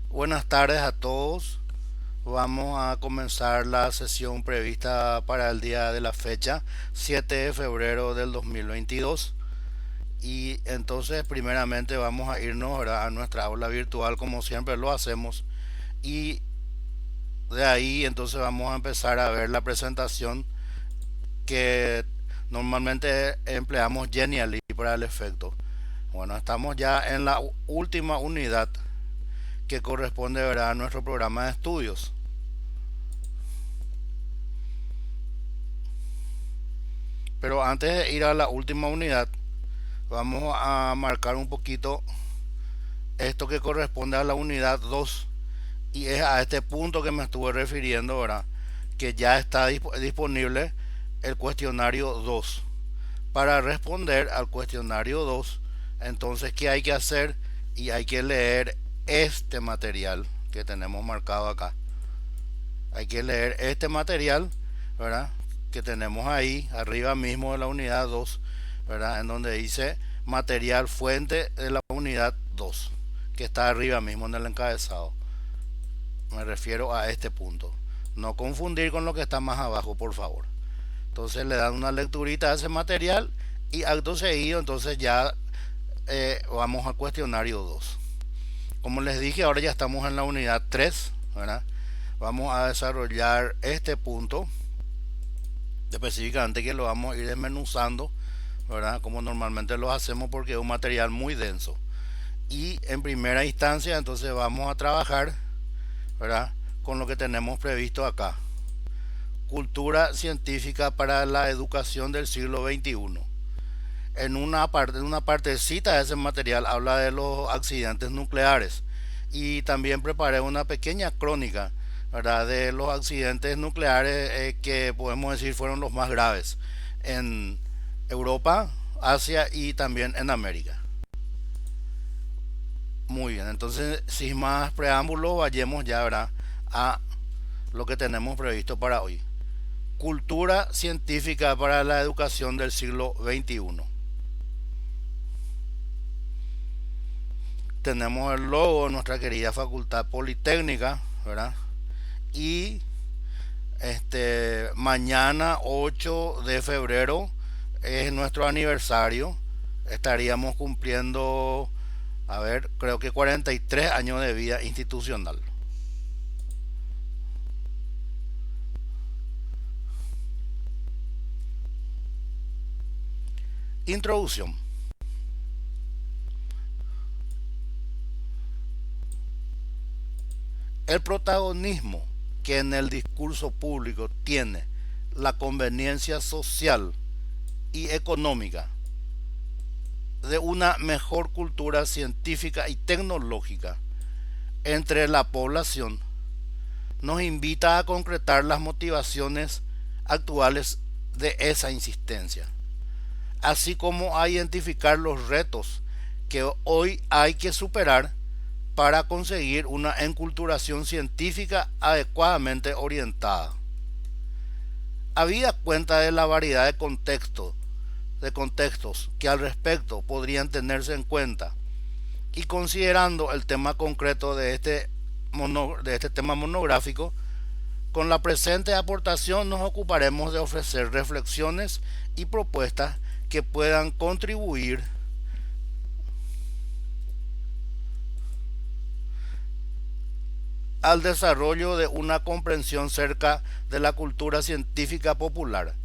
Buenas tardes a todos. Vamos a comenzar la sesión prevista para el día de la fecha, 7 de febrero del 2022. Y entonces primeramente vamos a irnos, ¿verdad?, a nuestra aula virtual como siempre lo hacemos. Y de ahí entonces vamos a empezar a ver la presentación que normalmente empleamos Genially para el efecto. Bueno, estamos ya en la última unidad que corresponde, ¿verdad?, a nuestro programa de estudios. Pero antes de ir a la última unidad, vamos a marcar un poquito esto que corresponde a la unidad 2. Y es a este punto que me estuve refiriendo, ¿verdad? Que ya está disponible el cuestionario 2. Para responder al cuestionario 2, entonces, ¿qué hay que hacer? Y hay que leer este material que tenemos marcado acá. Hay que leer este material, ¿verdad?, que tenemos ahí arriba mismo de la unidad 2, ¿verdad?, en donde dice material fuente de la unidad 2, que está arriba mismo en el encabezado. Me refiero a este punto. No confundir con lo que está más abajo, por favor. Entonces le dan una lecturita a ese material y acto seguido entonces ya vamos al cuestionario 2. Como les dije, ahora ya estamos en la unidad 3, ¿verdad? Vamos a desarrollar este punto específicamente, que lo vamos a ir desmenuzando, ¿verdad?, como normalmente lo hacemos, porque es un material muy denso. Y en primera instancia entonces vamos a trabajar, ¿verdad?, con lo que tenemos previsto acá: cultura científica para la educación del siglo XXI. En una partecita de ese material habla de los accidentes nucleares, y también preparé una pequeña crónica, ¿verdad?, de los accidentes nucleares que podemos decir fueron los más graves en Europa, Asia y también en América. Muy bien, entonces sin más preámbulos, vayamos ya, ¿verdad?, a lo que tenemos previsto para hoy. Cultura científica para la educación del siglo XXI. Tenemos el logo de nuestra querida Facultad Politécnica, ¿verdad? Y mañana 8 de febrero es nuestro aniversario. Estaríamos cumpliendo, a ver, creo que 43 años de vida institucional. Introducción. El protagonismo que en el discurso público tiene la conveniencia social y económica de una mejor cultura científica y tecnológica entre la población nos invita a concretar las motivaciones actuales de esa insistencia, así como a identificar los retos que hoy hay que superar para conseguir una enculturación científica adecuadamente orientada. Habida cuenta de la variedad de contextos que al respecto podrían tenerse en cuenta, y considerando el tema concreto de este tema monográfico, con la presente aportación nos ocuparemos de ofrecer reflexiones y propuestas que puedan contribuir al desarrollo de una comprensión cerca de la cultura científica popular,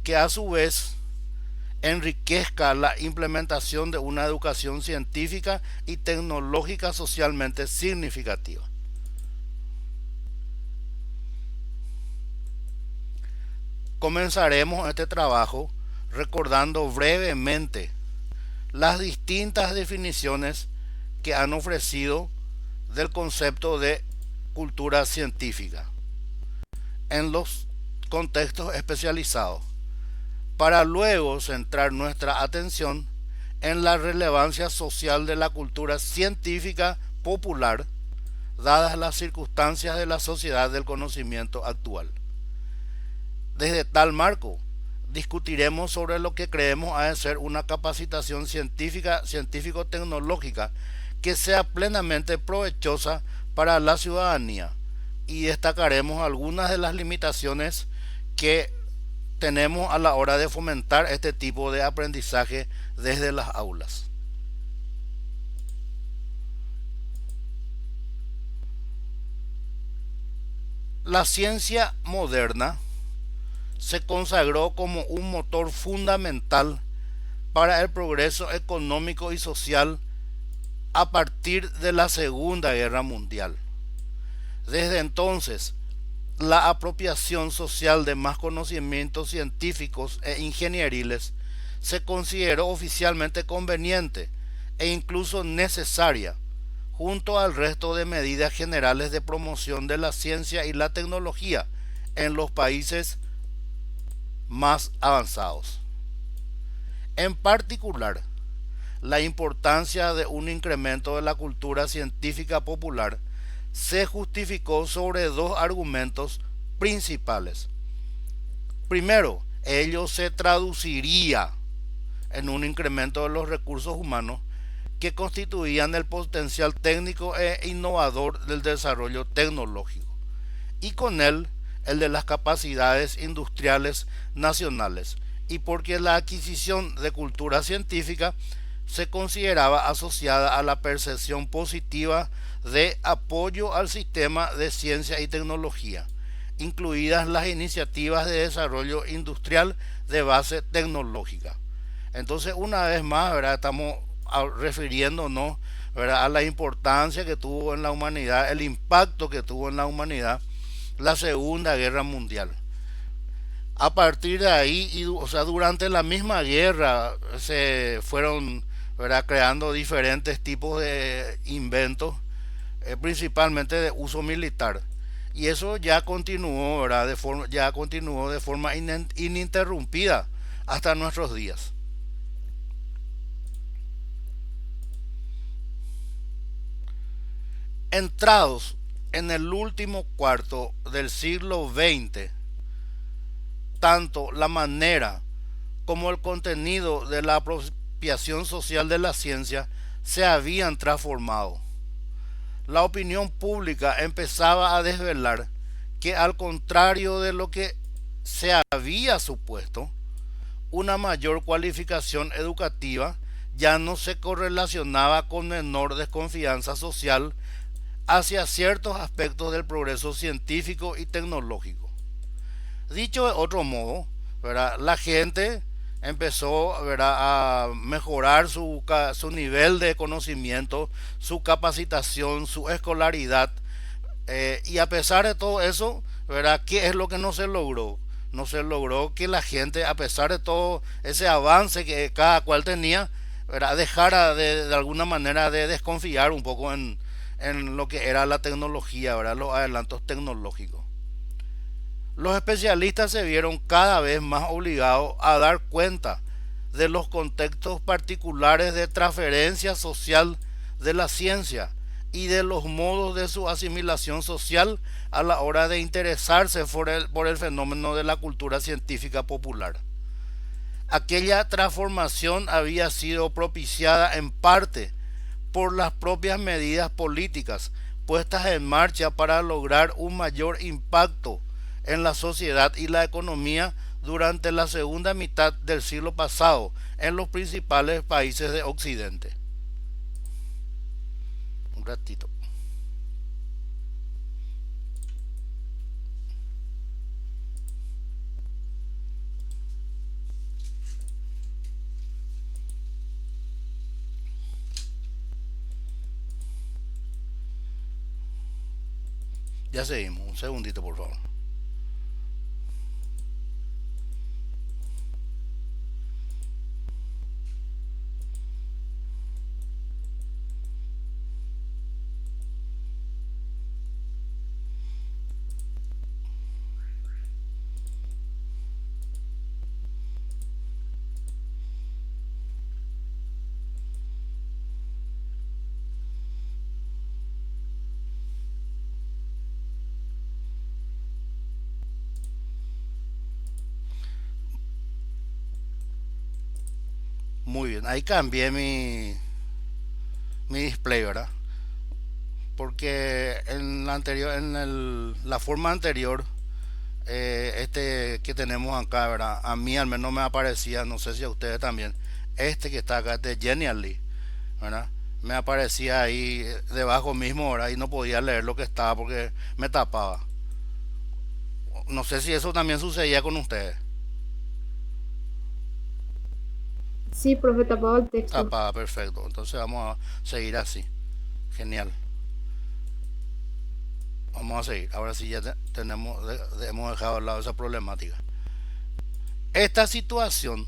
que a su vez enriquezca la implementación de una educación científica y tecnológica socialmente significativa. Comenzaremos este trabajo recordando brevemente las distintas definiciones que han ofrecido del concepto de cultura científica en los contextos especializados, para luego centrar nuestra atención en la relevancia social de la cultura científica popular, dadas las circunstancias de la sociedad del conocimiento actual. Desde tal marco, discutiremos sobre lo que creemos ha de ser una capacitación científica, científico-tecnológica, que sea plenamente provechosa para la ciudadanía y destacaremos algunas de las limitaciones que tenemos a la hora de fomentar este tipo de aprendizaje desde las aulas. La ciencia moderna se consagró como un motor fundamental para el progreso económico y social a partir de la Segunda Guerra Mundial. Desde entonces, la apropiación social de más conocimientos científicos e ingenieriles se consideró oficialmente conveniente e incluso necesaria, junto al resto de medidas generales de promoción de la ciencia y la tecnología en los países más avanzados. En particular, la importancia de un incremento de la cultura científica popular se justificó sobre dos argumentos principales. Primero, ello se traduciría en un incremento de los recursos humanos que constituían el potencial técnico e innovador del desarrollo tecnológico, y con él el de las capacidades industriales nacionales, y porque la adquisición de cultura científica se consideraba asociada a la percepción positiva de apoyo al sistema de ciencia y tecnología, incluidas las iniciativas de desarrollo industrial de base tecnológica. Entonces, una vez más, ¿verdad? Estamos refiriéndonos, ¿verdad?, a la importancia que tuvo en la humanidad, el impacto que tuvo en la humanidad la Segunda Guerra Mundial. A partir de ahí, o sea, durante la misma guerra se fueron, ¿verdad?, creando diferentes tipos de inventos, principalmente de uso militar. Y eso ya continuó, ¿verdad?, ya continuó de forma ininterrumpida hasta nuestros días. Entrados en el último cuarto del siglo XX, tanto la manera como el contenido de la apropiación social de la ciencia se habían transformado. La opinión pública empezaba a desvelar que, al contrario de lo que se había supuesto, una mayor cualificación educativa ya no se correlacionaba con menor desconfianza social hacia ciertos aspectos del progreso científico y tecnológico. Dicho de otro modo, ¿verdad?, la gente empezó, ¿verdad?, a mejorar su nivel de conocimiento, su capacitación, su escolaridad, y a pesar de todo eso, ¿verdad?, ¿qué es lo que no se logró? No se logró que la gente, a pesar de todo ese avance que cada cual tenía, ¿verdad?, dejara de alguna manera de desconfiar un poco en lo que era la tecnología, ¿verdad?, los adelantos tecnológicos. Los especialistas se vieron cada vez más obligados a dar cuenta de los contextos particulares de transferencia social de la ciencia y de los modos de su asimilación social a la hora de interesarse por el fenómeno de la cultura científica popular. Aquella transformación había sido propiciada en parte por las propias medidas políticas puestas en marcha para lograr un mayor impacto en la sociedad y la economía durante la segunda mitad del siglo pasado en los principales países de Occidente. Un ratito. Ya seguimos, un segundito por favor. Muy bien, ahí cambié mi display, ¿verdad? porque en la anterior, la forma anterior, que tenemos acá, ¿verdad? A mí al menos me aparecía, no sé si a ustedes también, este que está acá, este Genially, ¿verdad? Me aparecía ahí debajo mismo, ¿verdad? Y no podía leer lo que estaba porque me tapaba. No sé si eso también sucedía con ustedes. Sí, profe, tapaba el texto. Tapada, perfecto. Entonces vamos a seguir así. Genial. Vamos a seguir. Ahora sí ya hemos dejado de lado esa problemática. Esta situación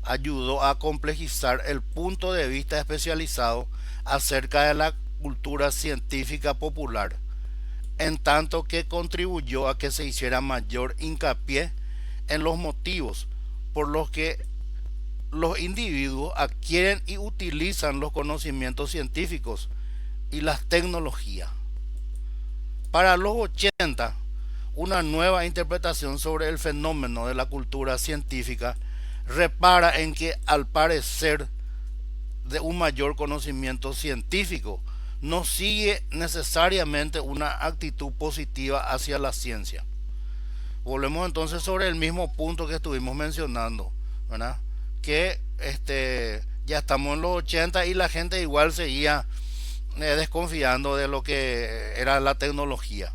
ayudó a complejizar el punto de vista especializado acerca de la cultura científica popular, en tanto que contribuyó a que se hiciera mayor hincapié en los motivos por los que los individuos adquieren y utilizan los conocimientos científicos y las tecnologías. Para los 80, una nueva interpretación sobre el fenómeno de la cultura científica repara en que, al parecer de un mayor conocimiento científico, no sigue necesariamente una actitud positiva hacia la ciencia. Volvemos entonces sobre el mismo punto que estuvimos mencionando, ¿verdad? Que ya estamos en los 80 y la gente igual seguía desconfiando de lo que era la tecnología,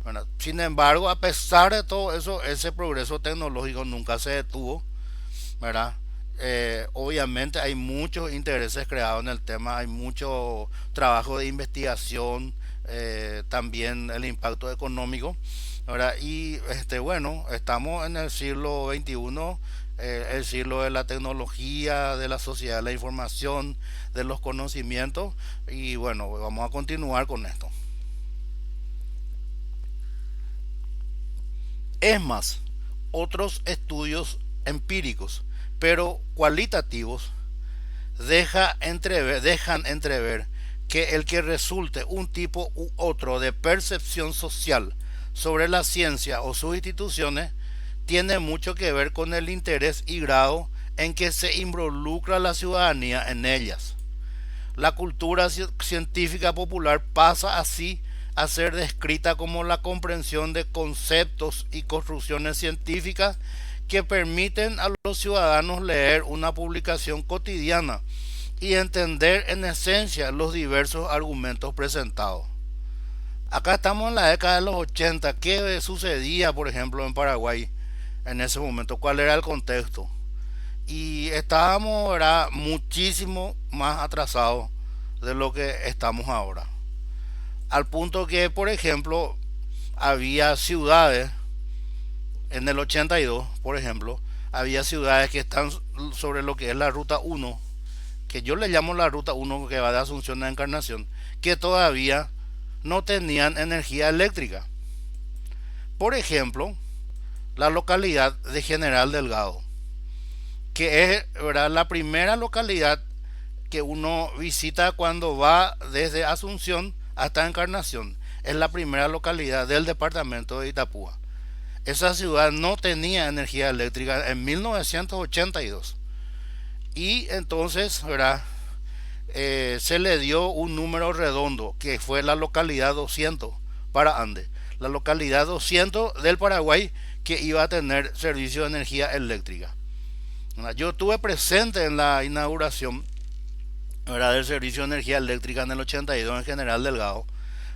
¿verdad? Sin embargo, a pesar de todo eso, ese progreso tecnológico nunca se detuvo, ¿verdad? Obviamente hay muchos intereses creados en el tema, hay mucho trabajo de investigación, también el impacto económico, ¿verdad? Y bueno, estamos en el siglo XXI, el siglo de la tecnología, de la sociedad de la información, de los conocimientos, y bueno, vamos a continuar con esto. Es más, otros estudios empíricos, pero cualitativos, dejan entrever que el que resulte un tipo u otro de percepción social sobre la ciencia o sus instituciones tiene mucho que ver con el interés y grado en que se involucra la ciudadanía en ellas. La cultura científica popular pasa así a ser descrita como la comprensión de conceptos y construcciones científicas que permiten a los ciudadanos leer una publicación cotidiana y entender en esencia los diversos argumentos presentados. Acá estamos en la década de los 80. ¿Qué sucedía, por ejemplo, en Paraguay en ese momento? ¿Cuál era el contexto? Y estábamos, ¿verdad?, muchísimo más atrasados de lo que estamos ahora. Al punto que, por ejemplo, había ciudades en el 82, por ejemplo, había ciudades que están sobre lo que es la ruta 1, que yo le llamo la ruta 1 que va de Asunción a Encarnación, que todavía no tenían energía eléctrica. Por ejemplo, la localidad de General Delgado, que es, ¿verdad?, la primera localidad que uno visita cuando va desde Asunción hasta Encarnación. Es la primera localidad del departamento de Itapúa. Esa ciudad no tenía energía eléctrica en 1982. Y entonces, ¿verdad?, se le dio un número redondo, que fue la localidad 200 para Ande. La localidad 200 del Paraguay que iba a tener servicio de energía eléctrica. Yo estuve presente en la inauguración, ¿verdad?, del servicio de energía eléctrica en el 82 en General Delgado,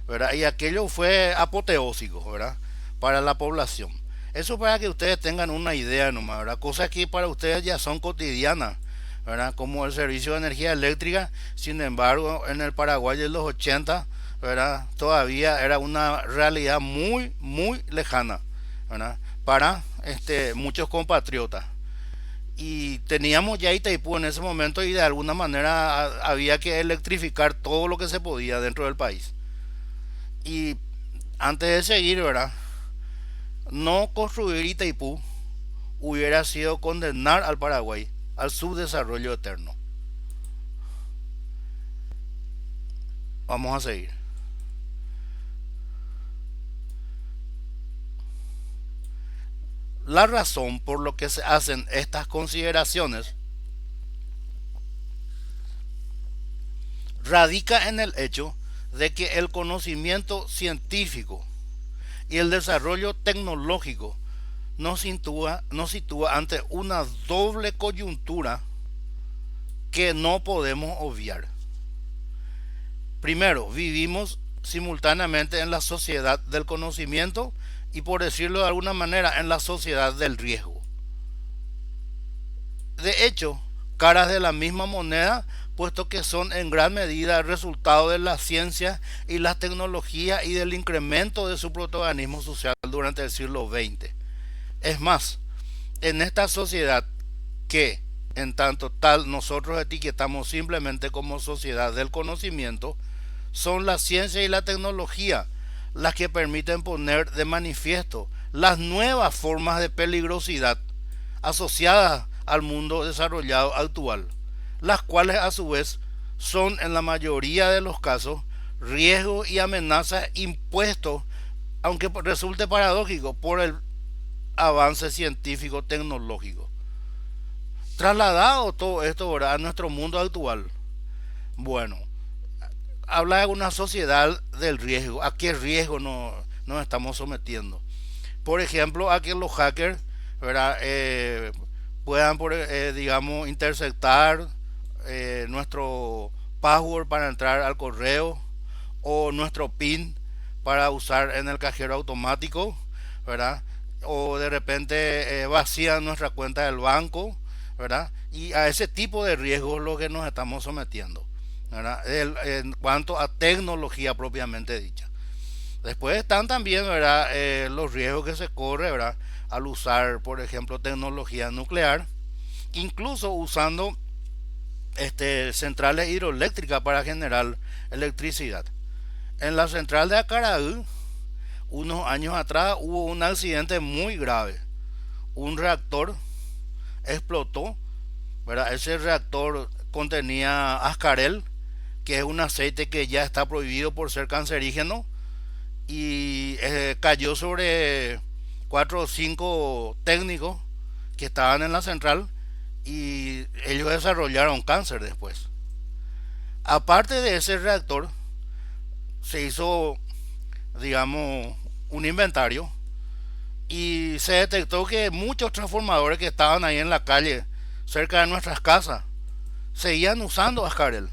¿verdad? Y aquello fue apoteósico, ¿verdad?, para la población. Eso para que ustedes tengan una idea nomás, ¿verdad? Cosas que para ustedes ya son cotidianas, ¿verdad? Como el servicio de energía eléctrica. Sin embargo, en el Paraguay de los 80, ¿verdad?, todavía era una realidad muy, muy lejana, ¿verdad?, para muchos compatriotas. Y teníamos ya Itaipú en ese momento y de alguna manera había que electrificar todo lo que se podía dentro del país. Y antes de seguir, ¿verdad?, no construir Itaipú hubiera sido condenar al Paraguay al subdesarrollo eterno. Vamos a seguir. La razón por lo que se hacen estas consideraciones radica en el hecho de que el conocimiento científico y el desarrollo tecnológico nos sitúa ante una doble coyuntura que no podemos obviar. Primero, vivimos simultáneamente en la sociedad del conocimiento y, por decirlo de alguna manera, en la sociedad del riesgo. De hecho, caras de la misma moneda, puesto que son en gran medida el resultado de la ciencia y la tecnología y del incremento de su protagonismo social durante el siglo XX. Es más, en esta sociedad que, en tanto tal, nosotros etiquetamos simplemente como sociedad del conocimiento, son la ciencia y la tecnología las que permiten poner de manifiesto las nuevas formas de peligrosidad asociadas al mundo desarrollado actual, las cuales a su vez son en la mayoría de los casos riesgos y amenazas impuestos, aunque resulte paradójico, por el avance científico tecnológico. Trasladado todo esto ahora a nuestro mundo actual, bueno, habla de una sociedad del riesgo. ¿A qué riesgo nos estamos sometiendo? Por ejemplo, a que los hackers, ¿verdad? Puedan, digamos, interceptar nuestro password para entrar al correo o nuestro PIN para usar en el cajero automático, ¿verdad? O de repente vacían nuestra cuenta del banco, ¿verdad? Y a ese tipo de riesgos es lo que nos estamos sometiendo, ¿verdad? En cuanto a tecnología propiamente dicha. Después están también, ¿verdad? Los riesgos que se corre, ¿verdad? Al usar, por ejemplo, tecnología nuclear, incluso usando centrales hidroeléctricas para generar electricidad. En la central de Acaraú, unos años atrás, hubo un accidente muy grave. Un reactor explotó, ¿verdad? Ese reactor contenía ascarel, que es un aceite que ya está prohibido por ser cancerígeno, y cayó sobre cuatro o cinco técnicos que estaban en la central y ellos desarrollaron cáncer después. Aparte de ese reactor, se hizo, digamos, un inventario y se detectó que muchos transformadores que estaban ahí en la calle, cerca de nuestras casas, seguían usando ascarel.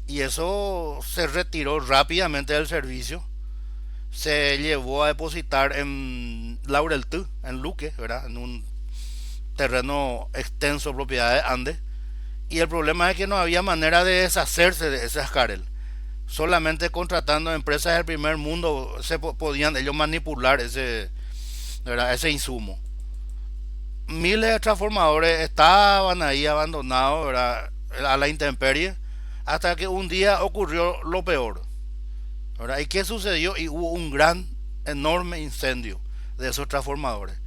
Y eso se retiró rápidamente del servicio. Se llevó a depositar en Laurel 2, en Luque, ¿verdad? En un terreno extenso, propiedad de Andes. Y el problema es que no había manera de deshacerse de ese ascarel. Solamente contratando empresas del primer mundo podían ellos manipular ese, ¿verdad? Ese insumo. Miles de transformadores estaban ahí abandonados, ¿verdad? A la intemperie, hasta que un día ocurrió lo peor, ¿verdad? ¿Y qué sucedió? Y hubo un gran, enorme incendio de esos transformadores.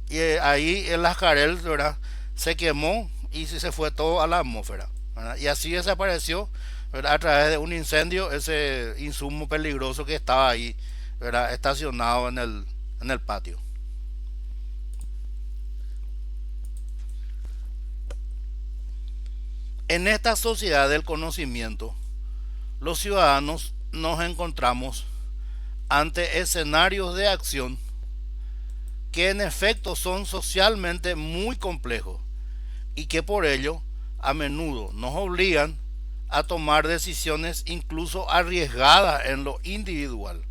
Y ahí el ascarel, ¿verdad? Se quemó y se fue todo a la atmósfera, ¿verdad? Y así desapareció, ¿verdad? A través de un incendio ese insumo peligroso que estaba ahí, ¿verdad? Estacionado en el patio. En esta sociedad del conocimiento, los ciudadanos nos encontramos ante escenarios de acción que en efecto son socialmente muy complejos y que por ello a menudo nos obligan a tomar decisiones incluso arriesgadas en lo individual.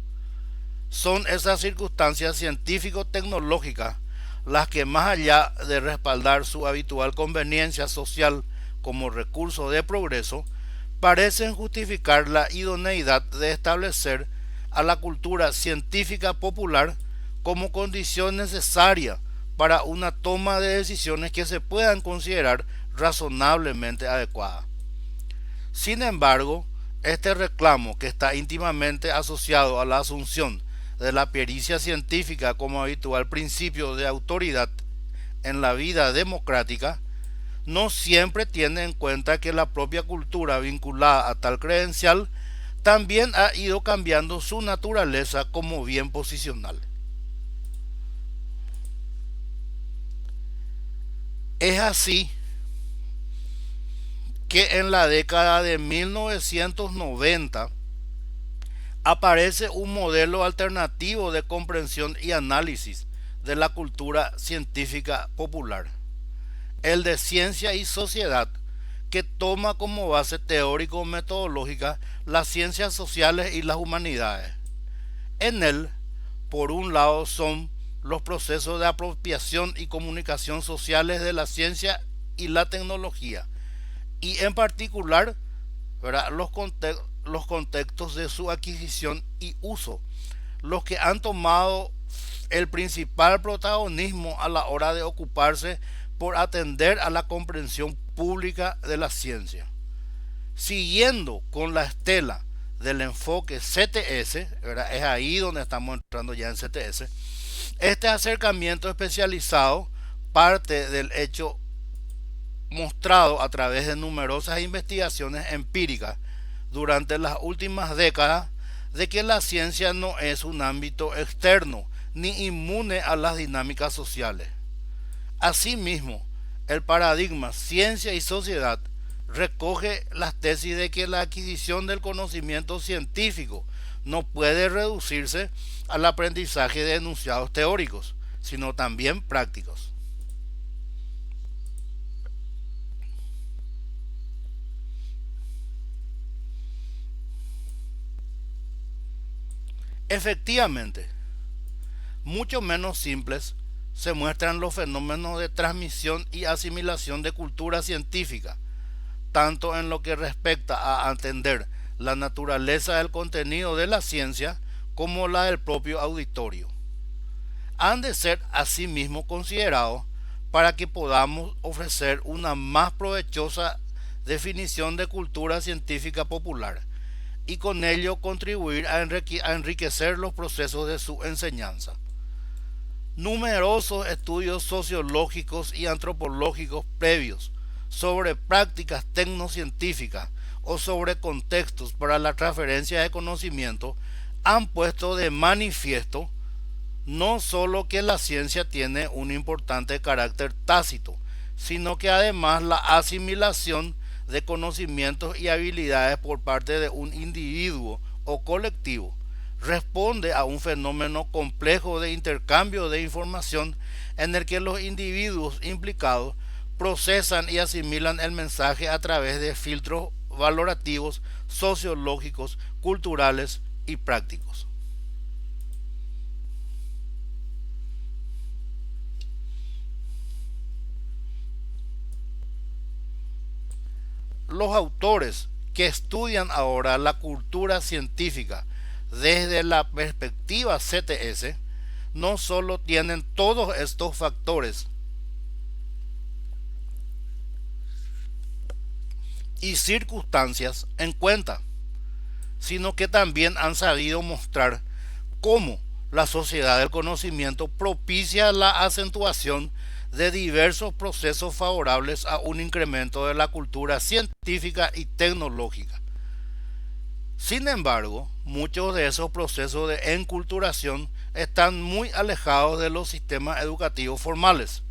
Son esas circunstancias científico-tecnológicas las que, más allá de respaldar su habitual conveniencia social como recurso de progreso, parecen justificar la idoneidad de establecer a la cultura científica popular como condición necesaria para una toma de decisiones que se puedan considerar razonablemente adecuadas. Sin embargo, este reclamo, que está íntimamente asociado a la asunción de la pericia científica como habitual principio de autoridad en la vida democrática, no siempre tiene en cuenta que la propia cultura vinculada a tal credencial también ha ido cambiando su naturaleza como bien posicional. Es así que en la década de 1990 aparece un modelo alternativo de comprensión y análisis de la cultura científica popular, el de ciencia y sociedad, que toma como base teórico-metodológica las ciencias sociales y las humanidades. En él, por un lado, son los procesos de apropiación y comunicación sociales de la ciencia y la tecnología, y en particular, ¿verdad?, los contextos de su adquisición y uso, los que han tomado el principal protagonismo a la hora de ocuparse por atender a la comprensión pública de la ciencia. Siguiendo con la estela del enfoque CTS, ¿verdad?, es ahí donde estamos entrando ya en CTS, este acercamiento especializado parte del hecho mostrado a través de numerosas investigaciones empíricas durante las últimas décadas de que la ciencia no es un ámbito externo ni inmune a las dinámicas sociales. Asimismo, el paradigma ciencia y sociedad recoge las tesis de que la adquisición del conocimiento científico no puede reducirse al aprendizaje de enunciados teóricos, sino también prácticos. Efectivamente, mucho menos simples se muestran los fenómenos de transmisión y asimilación de cultura científica, tanto en lo que respecta a entender la naturaleza del contenido de la ciencia como la del propio auditorio. Han de ser asimismo considerados para que podamos ofrecer una más provechosa definición de cultura científica popular y con ello contribuir a enriquecer los procesos de su enseñanza. Numerosos estudios sociológicos y antropológicos previos sobre prácticas tecnocientíficas o sobre contextos para la transferencia de conocimiento han puesto de manifiesto no solo que la ciencia tiene un importante carácter tácito, sino que además la asimilación de conocimientos y habilidades por parte de un individuo o colectivo responde a un fenómeno complejo de intercambio de información en el que los individuos implicados procesan y asimilan el mensaje a través de filtros valorativos, sociológicos, culturales y prácticos. Los autores que estudian ahora la cultura científica desde la perspectiva CTS no solo tienen todos estos factores y circunstancias en cuenta, sino que también han sabido mostrar cómo la sociedad del conocimiento propicia la acentuación de diversos procesos favorables a un incremento de la cultura científica y tecnológica. Sin embargo, muchos de esos procesos de enculturación están muy alejados de los sistemas educativos formales,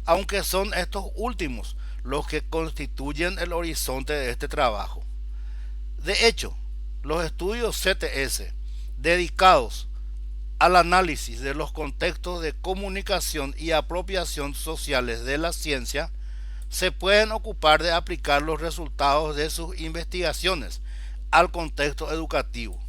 aunque son estos últimos los que constituyen el horizonte de este trabajo. De hecho, los estudios CTS dedicados al análisis de los contextos de comunicación y apropiación sociales de la ciencia se pueden ocupar de aplicar los resultados de sus investigaciones al contexto educativo.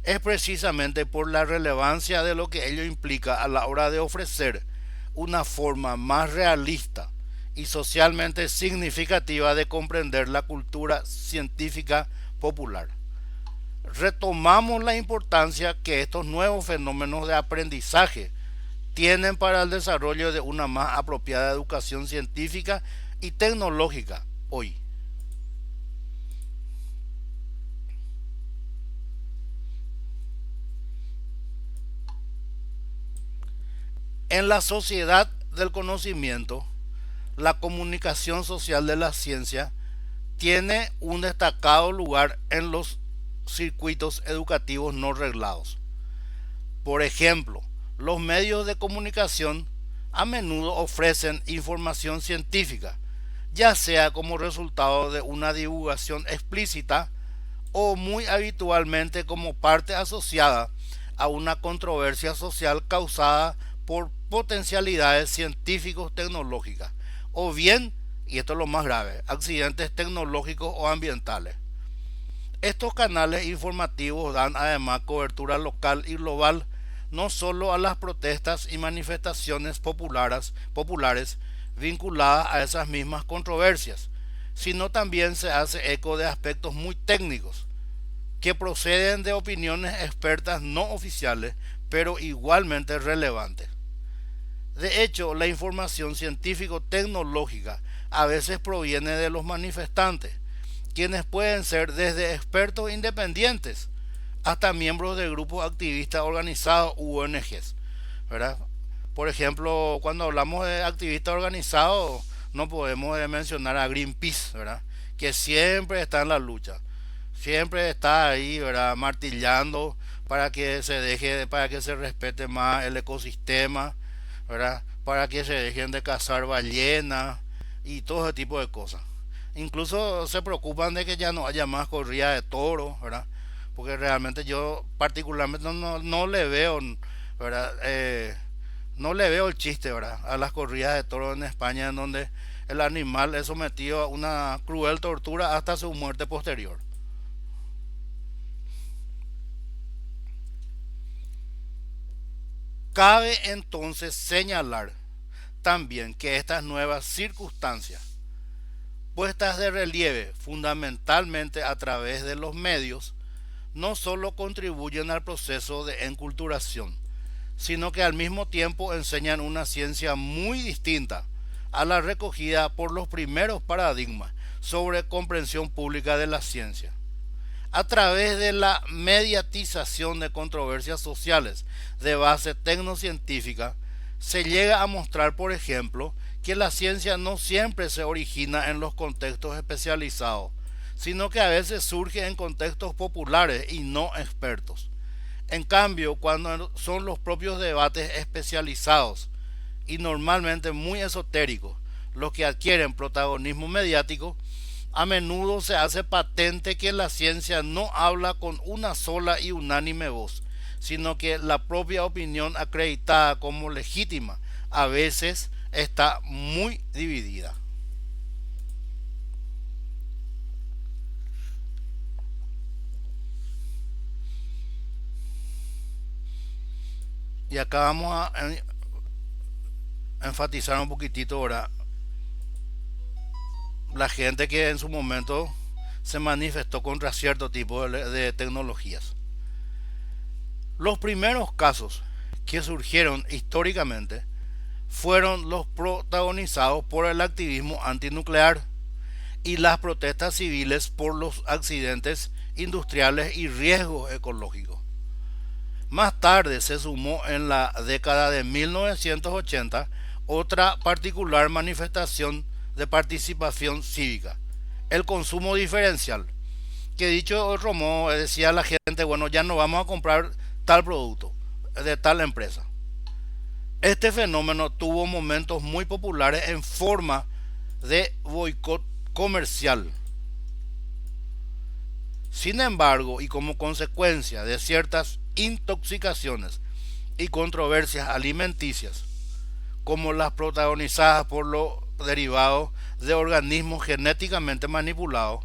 Es precisamente por la relevancia de lo que ello implica a la hora de ofrecer una forma más realista y socialmente significativa de comprender la cultura científica popular. Retomamos la importancia que estos nuevos fenómenos de aprendizaje tienen para el desarrollo de una más apropiada educación científica y tecnológica hoy. En la sociedad del conocimiento, la comunicación social de la ciencia tiene un destacado lugar en los circuitos educativos no reglados. Por ejemplo, los medios de comunicación a menudo ofrecen información científica, ya sea como resultado de una divulgación explícita o muy habitualmente como parte asociada a una controversia social causada por potencialidades científicos tecnológicas o bien, y esto es lo más grave, accidentes tecnológicos o ambientales. Estos canales informativos dan además cobertura local y global no solo a las protestas y manifestaciones populares vinculadas a esas mismas controversias, sino también se hace eco de aspectos muy técnicos que proceden de opiniones expertas no oficiales, pero igualmente relevantes. De hecho, la información científico-tecnológica a veces proviene de los manifestantes, quienes pueden ser desde expertos independientes hasta miembros de grupos activistas organizados u ONGs, ¿verdad? Por ejemplo, cuando hablamos de activistas organizados, no podemos mencionar a Greenpeace, ¿verdad? Que siempre está en la lucha, siempre está ahí, ¿verdad? Martillando para que se deje, para que se respete más el ecosistema, ¿verdad? Para que se dejen de cazar ballenas y todo ese tipo de cosas. Incluso se preocupan de que ya no haya más corrida de toros, ¿verdad? Porque realmente yo particularmente no le veo, ¿verdad? No le veo el chiste, ¿verdad? A las corridas de toros en España en donde el animal es sometido a una cruel tortura hasta su muerte posterior. Cabe entonces señalar también que estas nuevas circunstancias, puestas de relieve fundamentalmente a través de los medios, no solo contribuyen al proceso de enculturación, sino que al mismo tiempo enseñan una ciencia muy distinta a la recogida por los primeros paradigmas sobre comprensión pública de la ciencia. A través de la mediatización de controversias sociales de base tecnocientífica, se llega a mostrar, por ejemplo, que la ciencia no siempre se origina en los contextos especializados, sino que a veces surge en contextos populares y no expertos. En cambio, cuando son los propios debates especializados y normalmente muy esotéricos los que adquieren protagonismo mediático, a menudo se hace patente que la ciencia no habla con una sola y unánime voz, sino que la propia opinión acreditada como legítima a veces está muy dividida. Y acá vamos a enfatizar un poquitito ahora la gente que en su momento se manifestó contra cierto tipo de tecnologías. Los primeros casos que surgieron históricamente fueron los protagonizados por el activismo antinuclear y las protestas civiles por los accidentes industriales y riesgos ecológicos. Más tarde se sumó en la década de 1980 otra particular manifestación de participación cívica, el consumo diferencial, que dicho de otro modo decía la gente, bueno, ya no vamos a comprar tal producto de tal empresa. Este fenómeno tuvo momentos muy populares en forma de boicot comercial. Sin embargo, y como consecuencia de ciertas intoxicaciones y controversias alimenticias, como las protagonizadas por los derivados de organismos genéticamente manipulados,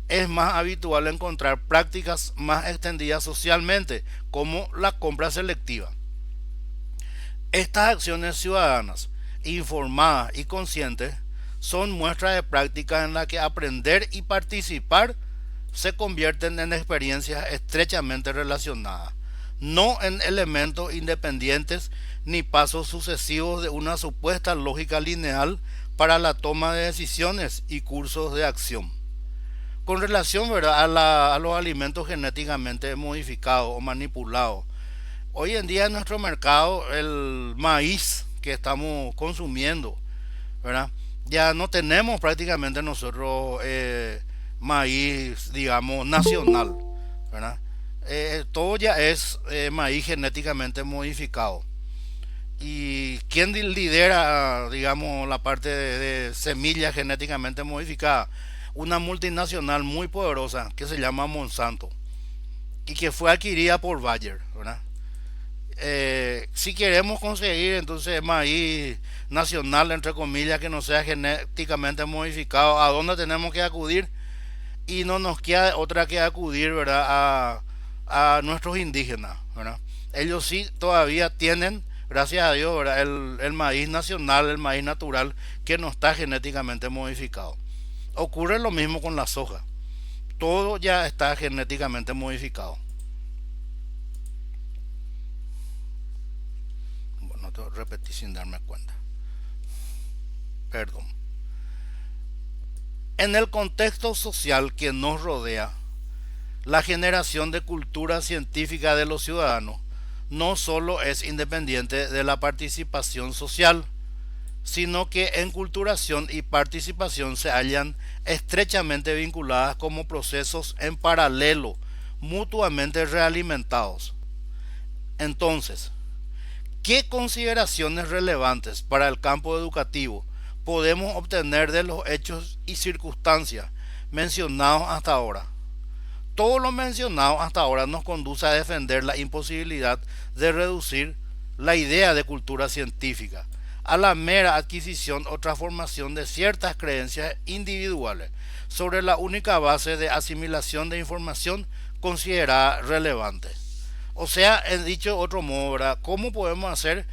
es más habitual encontrar prácticas más extendidas socialmente, como la compra selectiva. Estas acciones ciudadanas, informadas y conscientes, son muestras de prácticas en las que aprender y participar se convierten en experiencias estrechamente relacionadas, no en elementos independientes ni pasos sucesivos de una supuesta lógica lineal para la toma de decisiones y cursos de acción. Con relación, ¿verdad?, a los alimentos genéticamente modificados o manipulados, hoy en día en nuestro mercado el maíz que estamos consumiendo, ¿verdad? Ya no tenemos prácticamente nosotros maíz, digamos, nacional, ¿verdad? Todo ya es maíz genéticamente modificado. ¿Y quién lidera, digamos, la parte de semillas genéticamente modificadas? una multinacional muy poderosa que se llama Monsanto y que fue adquirida por Bayer, ¿verdad? Si queremos conseguir entonces maíz nacional, entre comillas, que no sea genéticamente modificado, ¿a dónde tenemos que acudir? Y no nos queda otra que acudir, ¿verdad? A nuestros indígenas, ¿verdad? Ellos sí todavía tienen, gracias a Dios, ¿verdad? El maíz nacional, el maíz natural, que no está genéticamente modificado. Ocurre lo mismo con la soja. Todo ya está genéticamente modificado. Bueno, te repetí sin darme cuenta. Perdón. En el contexto social que nos rodea, la generación de cultura científica de los ciudadanos no solo es independiente de la participación social, sino que enculturación y participación se hallan estrechamente vinculadas como procesos en paralelo, mutuamente realimentados. Entonces, ¿qué consideraciones relevantes para el campo educativo podemos obtener de los hechos y circunstancias mencionados hasta ahora? Todo lo mencionado hasta ahora nos conduce a defender la imposibilidad de reducir la idea de cultura científica a la mera adquisición o transformación de ciertas creencias individuales sobre la única base de asimilación de información considerada relevante. O sea, en dicho otro modo, ¿verdad? ¿Cómo podemos hacer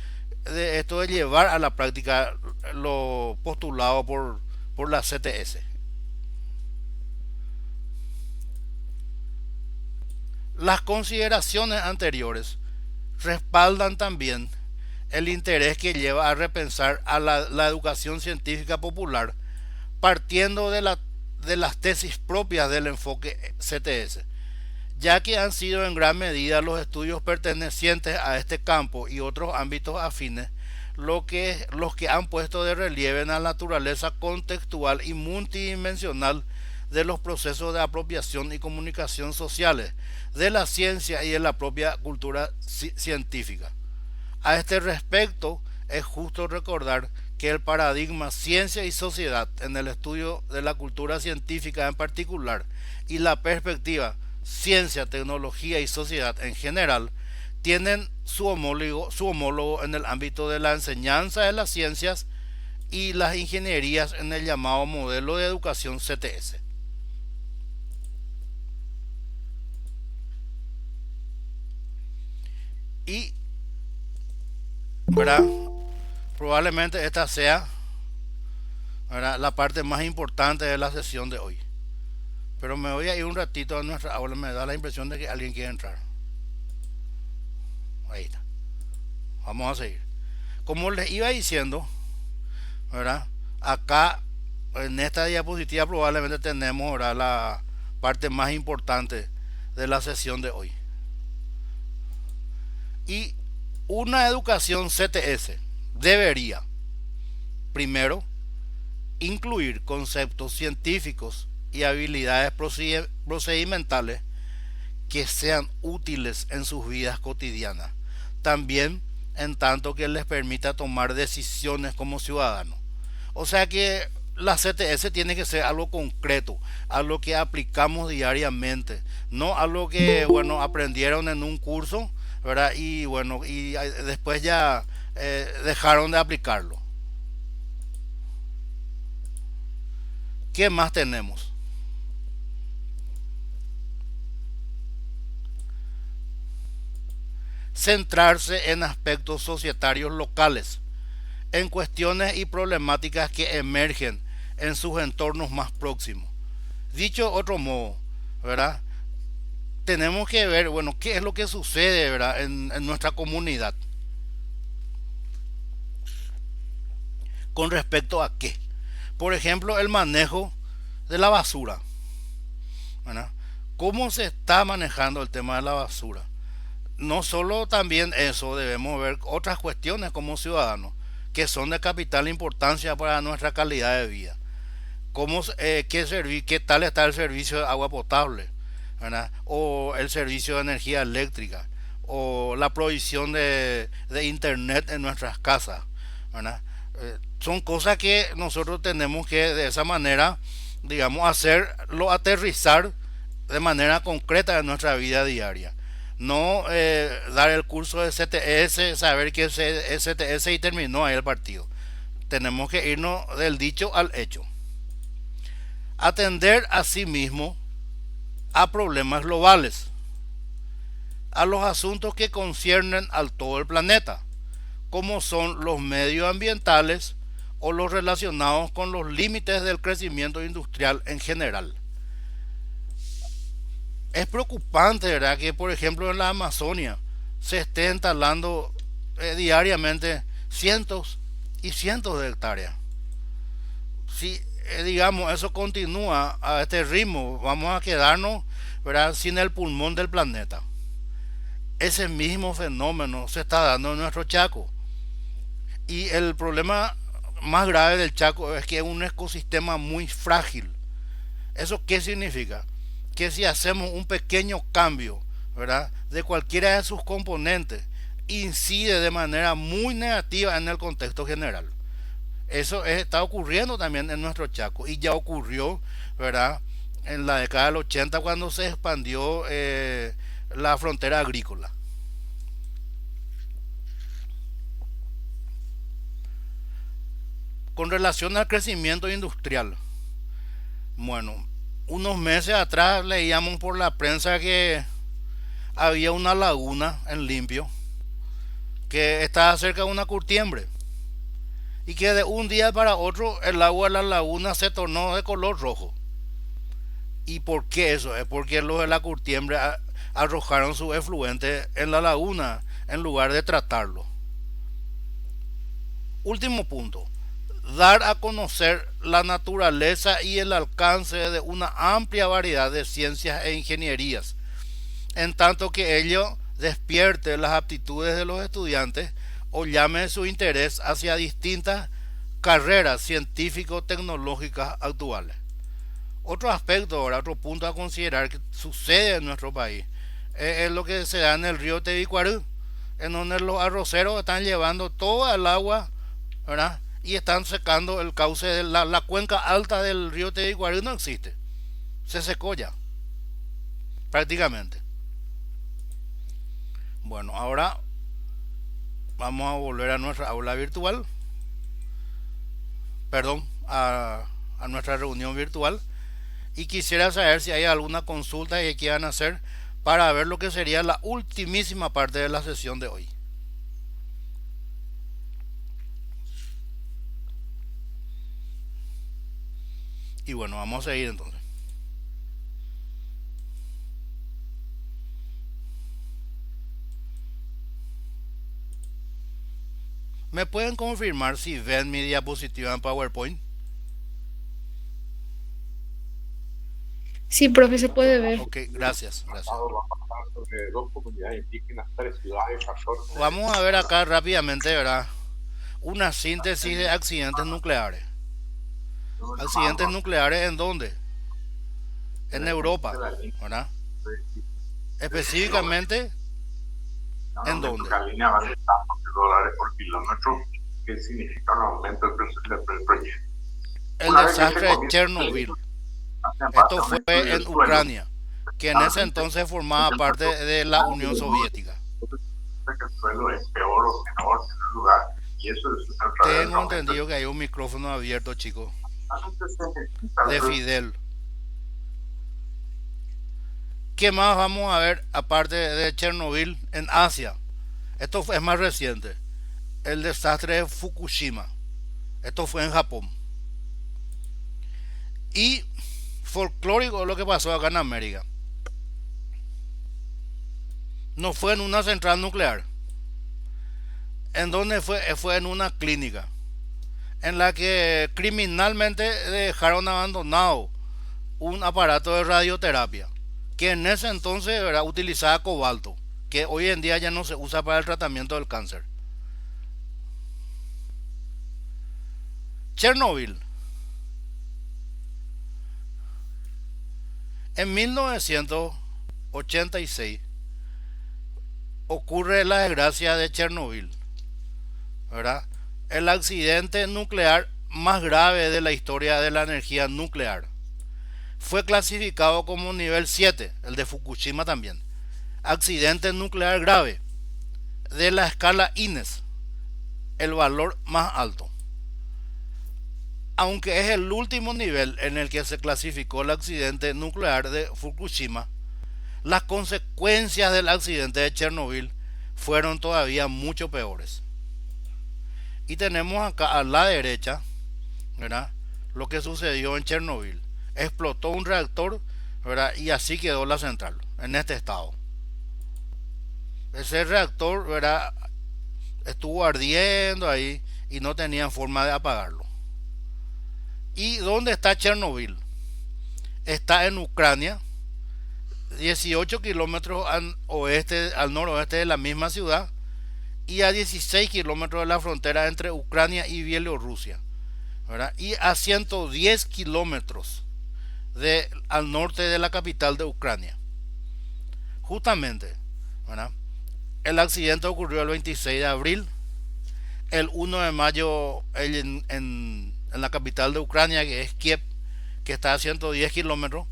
de esto de llevar a la práctica lo postulado por la CTS? Las consideraciones anteriores respaldan también el interés que lleva a repensar a la educación científica popular partiendo de las tesis propias del enfoque CTS, ya que han sido en gran medida los estudios pertenecientes a este campo y otros ámbitos afines los que han puesto de relieve en la naturaleza contextual y multidimensional de los procesos de apropiación y comunicación sociales, de la ciencia y de la propia cultura científica. A este respecto, es justo recordar que el paradigma ciencia y sociedad en el estudio de la cultura científica en particular y la perspectiva ciencia, tecnología y sociedad en general tienen su homólogo en el ámbito de la enseñanza de las ciencias y las ingenierías en el llamado modelo de educación CTS. Y, ¿verdad? Probablemente esta sea, ¿verdad?, la parte más importante de la sesión de hoy. Pero me voy a ir un ratito a nuestra aula, me da la impresión de que alguien quiere entrar. Ahí está. Vamos a seguir. Como les iba diciendo, ¿verdad? Acá en esta diapositiva probablemente tenemos, ¿verdad?, la parte más importante de la sesión de hoy. Y una educación CTS debería, primero, incluir conceptos científicos y habilidades procedimentales que sean útiles en sus vidas cotidianas, también en tanto que les permita tomar decisiones como ciudadanos. O sea que la CTS tiene que ser algo concreto, algo que aplicamos diariamente, no algo que, bueno, aprendieron en un curso, ¿verdad? Y bueno, y después ya dejaron de aplicarlo. ¿Qué más tenemos? Centrarse en aspectos societarios locales, en cuestiones y problemáticas que emergen en sus entornos más próximos. Dicho otro modo, ¿verdad? Tenemos que ver, bueno, qué es lo que sucede, ¿verdad?, en nuestra comunidad. ¿Con respecto a qué? Por ejemplo, el manejo de la basura, ¿verdad? ¿Cómo se está manejando el tema de la basura? No solo también eso, debemos ver otras cuestiones como ciudadanos que son de capital importancia para nuestra calidad de vida. ¿Qué tal está el servicio de agua potable? ¿Verdad? O el servicio de energía eléctrica, o la provisión de internet en nuestras casas, ¿verdad? Son cosas que nosotros tenemos que de esa manera digamos, hacerlo aterrizar de manera concreta en nuestra vida diaria. No dar el curso de CTS, saber que es CTS y terminó ahí el partido. Tenemos que irnos del dicho al hecho. Atender a sí mismo a problemas globales, a los asuntos que conciernen al todo el planeta, como son los medioambientales o los relacionados con los límites del crecimiento industrial en general. Es preocupante, ¿verdad?, que por ejemplo en la Amazonia se esté instalando diariamente cientos y cientos de hectáreas. Si digamos eso continúa a este ritmo, vamos a quedarnos, ¿verdad?, sin el pulmón del planeta. Ese mismo fenómeno se está dando en nuestro Chaco. Y el problema más grave del Chaco es que es un ecosistema muy frágil. ¿Eso qué significa? Que si hacemos un pequeño cambio, ¿verdad?, de cualquiera de sus componentes, incide de manera muy negativa en el contexto general. Eso está ocurriendo también en nuestro Chaco y ya ocurrió, ¿verdad?, en la década del 80 cuando se expandió la frontera agrícola. Con relación al crecimiento industrial, bueno, unos meses atrás leíamos por la prensa que había una laguna en Limpio que estaba cerca de una curtiembre y que de un día para otro el agua de la laguna se tornó de color rojo. ¿Y por qué eso? Es porque los de la curtiembre arrojaron su efluente en la laguna en lugar de tratarlo. Último punto: dar a conocer la naturaleza y el alcance de una amplia variedad de ciencias e ingenierías, en tanto que ello despierte las aptitudes de los estudiantes o llame su interés hacia distintas carreras científico-tecnológicas actuales. Otro aspecto, ahora otro punto a considerar que sucede en nuestro país es lo que se da en el río Tebicuarú, en donde los arroceros están llevando toda el agua, ¿verdad?, y están secando el cauce de la cuenca alta del río Tebicuarú. No existe, se secó ya prácticamente. Bueno, ahora vamos a volver a nuestra aula virtual, perdón, a nuestra reunión virtual, y quisiera saber si hay alguna consulta que quieran hacer para ver lo que sería la ultimísima parte de la sesión de hoy. Y bueno, vamos a seguir entonces. ¿Me pueden confirmar si ven mi diapositiva en PowerPoint? Sí, profe, se puede ver. Ok, gracias, gracias. Vamos a ver acá rápidamente, ¿verdad?, una síntesis de accidentes nucleares. ¿Accidentes nucleares en dónde? En Europa, ¿verdad? Específicamente, ¿en dónde? El desastre de Chernobyl. Esto fue en Ucrania, que en ese entonces formaba parte de la Unión Soviética. Tengo entendido que hay un micrófono abierto, chicos, de Fidel. ¿Qué más vamos a ver aparte de Chernobyl en Asia? Esto es más reciente. El desastre de Fukushima. Esto fue en Japón. Y folclórico lo que pasó acá en América. No fue en una central nuclear. ¿En dónde fue? Fue en una clínica en la que criminalmente dejaron abandonado un aparato de radioterapia que en ese entonces era utilizaba cobalto, que hoy en día ya no se usa para el tratamiento del cáncer. Chernobyl. En 1986 ocurre la desgracia de Chernobyl, ¿verdad? El accidente nuclear más grave de la historia de la energía nuclear. fue clasificado como nivel 7, el de Fukushima también. Accidente nuclear grave de la escala INES, el valor más alto. Aunque es el último nivel en el que se clasificó el accidente nuclear de Fukushima, las consecuencias del accidente de Chernobyl fueron todavía mucho peores. Y tenemos acá a la derecha, ¿verdad?, lo que sucedió en Chernobyl. Explotó un reactor, ¿verdad?, y así quedó la central, en este estado. Ese reactor, ¿verdad?, estuvo ardiendo ahí y no tenían forma de apagarlo. ¿Y dónde está Chernobyl? Está en Ucrania, 18 kilómetros al noroeste de la misma ciudad y a 16 kilómetros de la frontera entre Ucrania y Bielorrusia, ¿verdad? Y a 110 kilómetros al norte de la capital de Ucrania. Justamente, ¿verdad?, el accidente ocurrió el 26 de abril. El 1 de mayo en la capital de Ucrania, que es Kiev, que está a 110 kilómetros,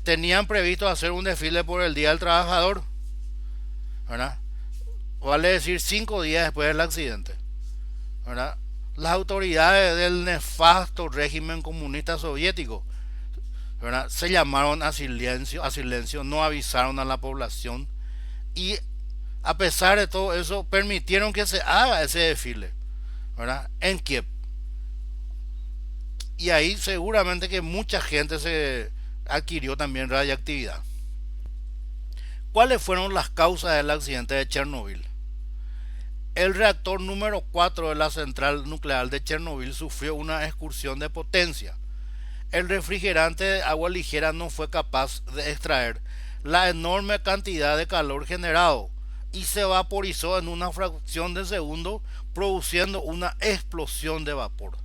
tenían previsto hacer un desfile por el Día del Trabajador, ¿verdad? Vale decir 5 días después del accidente, ¿verdad? Las autoridades del nefasto régimen comunista soviético, ¿verdad?, se llamaron a silencio, no avisaron a la población y a pesar de todo eso permitieron que se haga ese desfile, ¿verdad?, en Kiev. Y ahí seguramente que mucha gente se adquirió también radiactividad. ¿Cuáles fueron las causas del accidente de Chernobyl? El reactor número 4 de la central nuclear de Chernobyl sufrió una excursión de potencia. El refrigerante de agua ligera no fue capaz de extraer la enorme cantidad de calor generado y se vaporizó en una fracción de segundo, produciendo una explosión de vapor.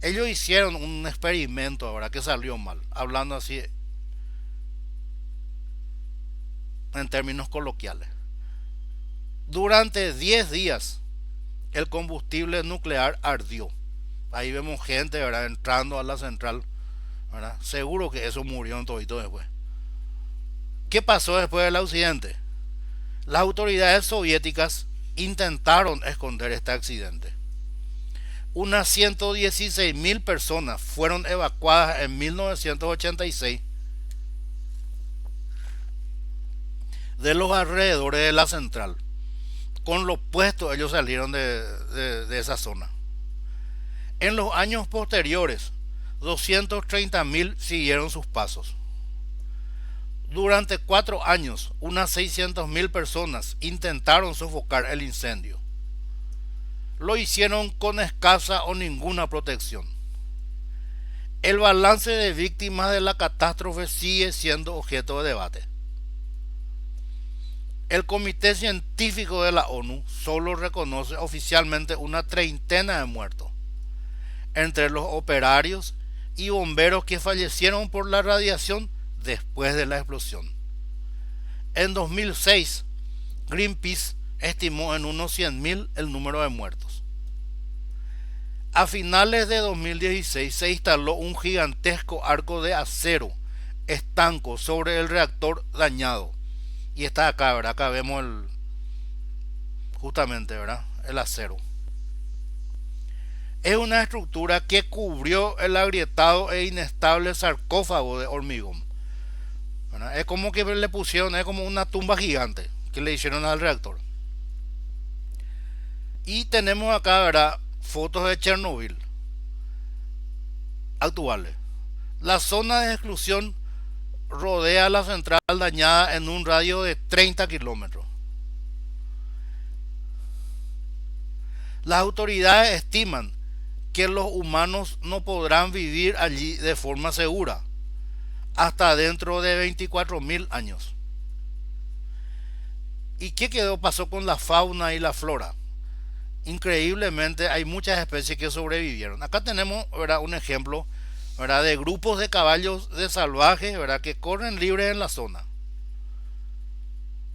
Ellos hicieron un experimento ahora que salió mal, hablando así en términos coloquiales. Durante 10 días el combustible nuclear ardió. Ahí vemos gente, ¿verdad?, entrando a la central, ¿verdad? Seguro que eso murió en todito después. ¿Qué pasó después del accidente? Las autoridades soviéticas intentaron esconder este accidente. Unas 116.000 personas fueron evacuadas en 1986 de los alrededores de la central. Con los puestos ellos salieron de esa zona. En los años posteriores, 230.000 siguieron sus pasos. Durante 4 años, unas 600.000 personas intentaron sofocar el incendio. Lo hicieron con escasa o ninguna protección. El balance de víctimas de la catástrofe sigue siendo objeto de debate. El Comité Científico de la ONU solo reconoce oficialmente una treintena de muertos, entre los operarios y bomberos que fallecieron por la radiación después de la explosión. En 2006, Greenpeace estimó en unos 100.000 el número de muertos. A finales de 2016 se instaló un gigantesco arco de acero estanco sobre el reactor dañado. Y está acá, ¿verdad? Acá vemos justamente, ¿verdad?, el acero. Es una estructura que cubrió el agrietado e inestable sarcófago de hormigón, ¿verdad? Es como que le pusieron, es como una tumba gigante que le hicieron al reactor. Y tenemos acá, ¿verdad?, fotos de Chernobyl actuales. La zona de exclusión rodea la central dañada en un radio de 30 kilómetros. Las autoridades estiman que los humanos no podrán vivir allí de forma segura hasta dentro de 24.000 años. ¿Y qué pasó con la fauna y la flora? Increíblemente hay muchas especies que sobrevivieron. Acá tenemos, ¿verdad?, un ejemplo, ¿verdad?, de grupos de caballos de salvajes, ¿verdad?, que corren libres en la zona.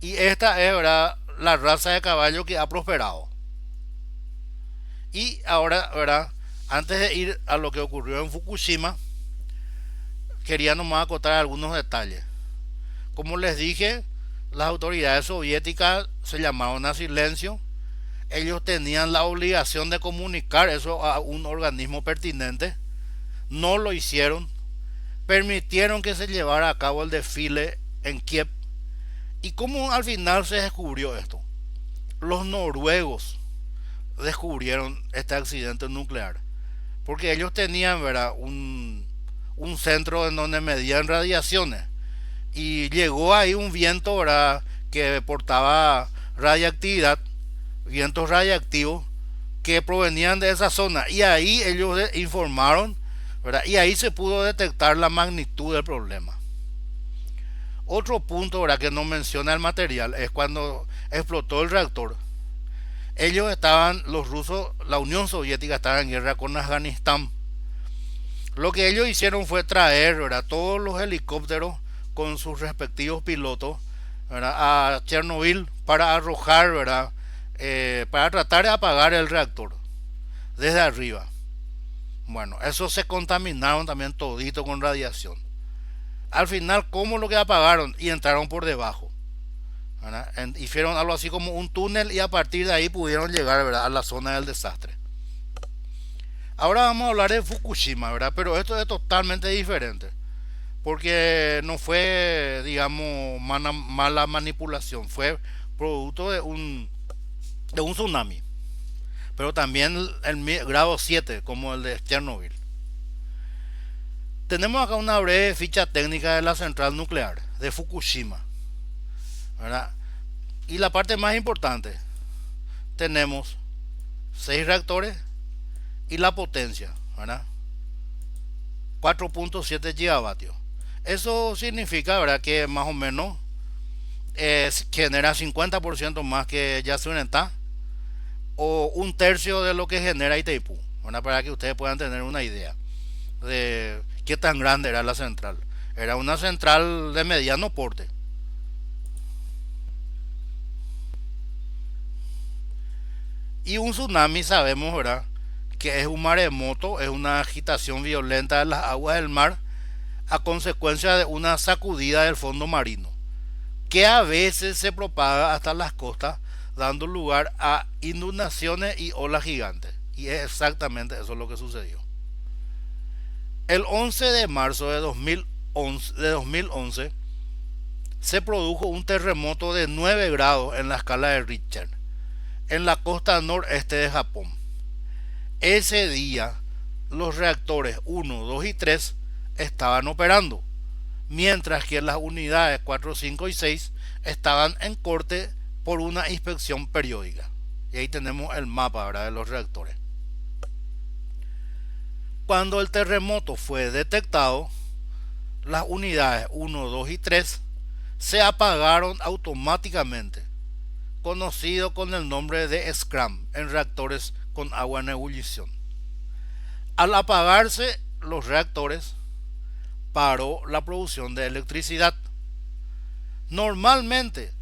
Y esta es, ¿verdad?, la raza de caballo que ha prosperado. Y ahora, ¿verdad?, antes de ir a lo que ocurrió en Fukushima, quería nomás acotar algunos detalles. Como les dije, las autoridades soviéticas se llamaron a silencio. Ellos tenían la obligación de comunicar eso a un organismo pertinente. No lo hicieron. Permitieron que se llevara a cabo el desfile en Kiev. ¿Y cómo al final se descubrió esto? Los noruegos descubrieron este accidente nuclear. Porque ellos tenían, ¿verdad?, un centro en donde medían radiaciones. Y llegó ahí un viento, ¿verdad?, que portaba radiactividad, vientos radiactivos que provenían de esa zona. Y ahí ellos informaron, ¿verdad? Y ahí se pudo detectar la magnitud del problema. Otro punto, ¿verdad?, que no menciona el material es cuando explotó el reactor. Ellos estaban, los rusos, la Unión Soviética estaba en guerra con Afganistán. Lo que ellos hicieron fue traer, ¿verdad?, todos los helicópteros con sus respectivos pilotos, ¿verdad?, a Chernobyl para arrojar, ¿verdad?, para tratar de apagar el reactor desde arriba. Bueno, eso se contaminaron también todito con radiación. Al final, ¿cómo lo que apagaron? Y entraron por debajo, ¿verdad? Hicieron algo así como un túnel y a partir de ahí pudieron llegar, ¿verdad?, a la zona del desastre. Ahora vamos a hablar de Fukushima, ¿verdad? Pero esto es totalmente diferente. Porque no fue, digamos, mala manipulación. Fue producto de un tsunami. Pero también el grado 7, como el de Chernobyl. Tenemos acá una breve ficha técnica de la central nuclear de Fukushima, ¿verdad? Y la parte más importante, tenemos 6 reactores y la potencia, ¿verdad?, 4.7 gigavatios. Eso significa, ¿verdad?, que más o menos genera 50% más que Yacyretá o un tercio de lo que genera Itaipú, ¿verdad?, para que ustedes puedan tener una idea de qué tan grande era la central. Era una central de mediano porte. Y un tsunami sabemos, ¿verdad?, que es un maremoto, es una agitación violenta de las aguas del mar a consecuencia de una sacudida del fondo marino, que a veces se propaga hasta las costas, dando lugar a inundaciones y olas gigantes. Y es exactamente eso lo que sucedió. El 11 de marzo de 2011 se produjo un terremoto de 9 grados en la escala de Richter en la costa noreste de Japón. Ese día los reactores 1, 2 y 3 estaban operando, mientras que las unidades 4, 5 y 6 estaban en corte por una inspección periódica. Y ahí tenemos el mapa, ¿verdad?, de los reactores. Cuando el terremoto fue detectado, las unidades 1, 2 y 3 se apagaron automáticamente, conocido con el nombre de SCRAM en reactores con agua en ebullición. Al apagarse los reactores, paró la producción de electricidad. Normalmente,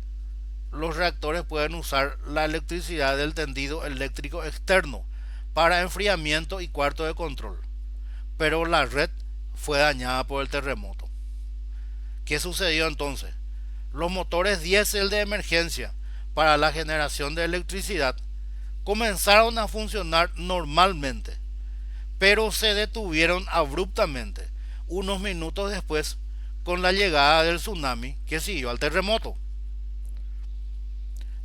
los reactores pueden usar la electricidad del tendido eléctrico externo para enfriamiento y cuarto de control, pero la red fue dañada por el terremoto. ¿Qué sucedió entonces? Los motores diésel de emergencia para la generación de electricidad comenzaron a funcionar normalmente, pero se detuvieron abruptamente unos minutos después con la llegada del tsunami que siguió al terremoto.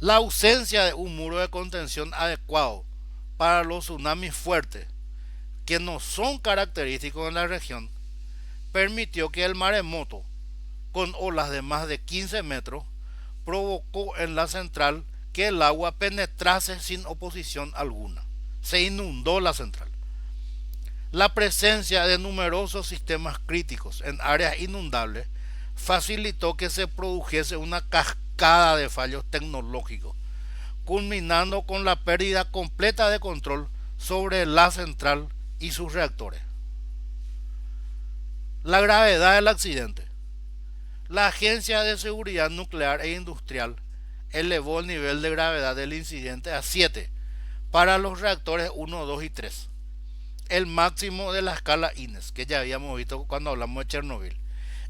La ausencia de un muro de contención adecuado para los tsunamis fuertes, que no son característicos en la región, permitió que el maremoto, con olas de más de 15 metros, provocó en la central que el agua penetrase sin oposición alguna. Se inundó la central. La presencia de numerosos sistemas críticos en áreas inundables facilitó que se produjese una cascada de fallos tecnológicos, culminando con la pérdida completa de control sobre la central y sus reactores. La gravedad del accidente. La Agencia de Seguridad Nuclear e Industrial elevó el nivel de gravedad del incidente a 7 para los reactores 1, 2 y 3. el máximo de la escala INES, que ya habíamos visto cuando hablamos de Chernobyl,